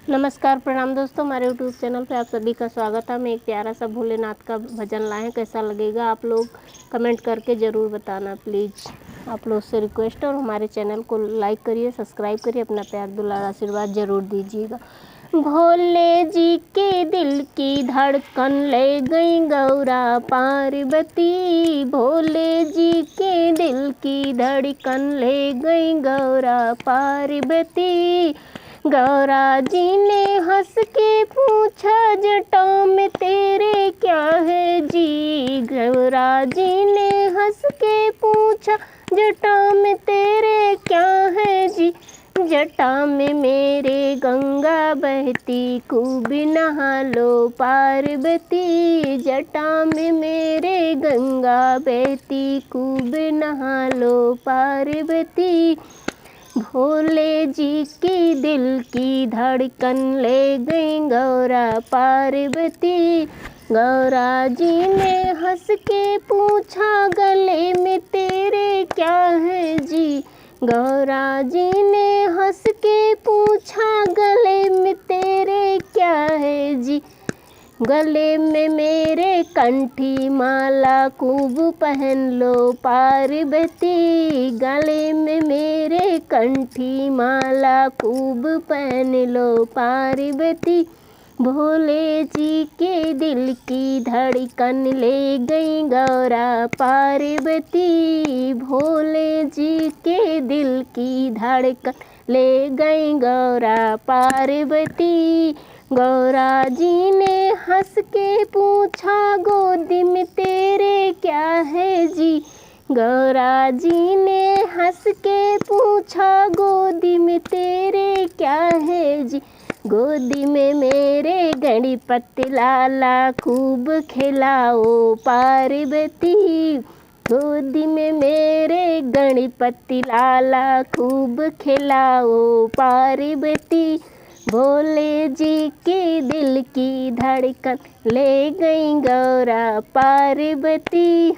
नमस्कार प्रणाम दोस्तों, हमारे यूट्यूब चैनल पे आप सभी का स्वागत है। हम एक प्यारा सा भोलेनाथ का भजन लाए हैं। कैसा लगेगा आप लोग कमेंट करके ज़रूर बताना प्लीज़। आप लोग से रिक्वेस्ट है और हमारे चैनल को लाइक करिए, सब्सक्राइब करिए, अपना प्यार दुलार आशीर्वाद ज़रूर दीजिएगा। भोले जी के दिल की धड़कन ले गई गौरा पार्वती। भोले जी के दिल की धड़कन ले गई गौरा पार्वती। गौरा जी ने हंस के पूछा, जटा में तेरे क्या है जी। गौरा जी ने हंस के पूछा, जटा में तेरे क्या है जी। जटा में मेरे गंगा बहती, खूब नहा लो पार्वती। जटा में मेरे गंगा बहती, खूब नहा लो पार्वती। भोले जी की दिल की धड़कन ले गई गौरा पार्वती। गौरा जी ने हंस के पूछा, गले में तेरे क्या है जी। गौरा जी ने हंस के पूछा, गले में तेरे क्या है जी। गले में मेरे कंठी माला, खूब पहन लो पार्वती। गले में मेरे कंठी माला, खूब पहन लो पार्वती। भोले जी के दिल की धड़कन ले गई गौरा पार्वती। भोले जी के दिल की धड़कन ले गई गौरा पार्वती। गौरा जी ने हंस के पूछा, गोदी में तेरे क्या है जी। गौरा जी ने हंस के पूछा, गोदी में तेरे क्या है जी। गोदी में मेरे गणपति लाला, खूब खिलाओ पार्वती। गोदी में मेरे गणपति लाला, खूब खिलाओ पार्वती। भोले जी के दिल की धड़कन ले गई गौरा पार्वती।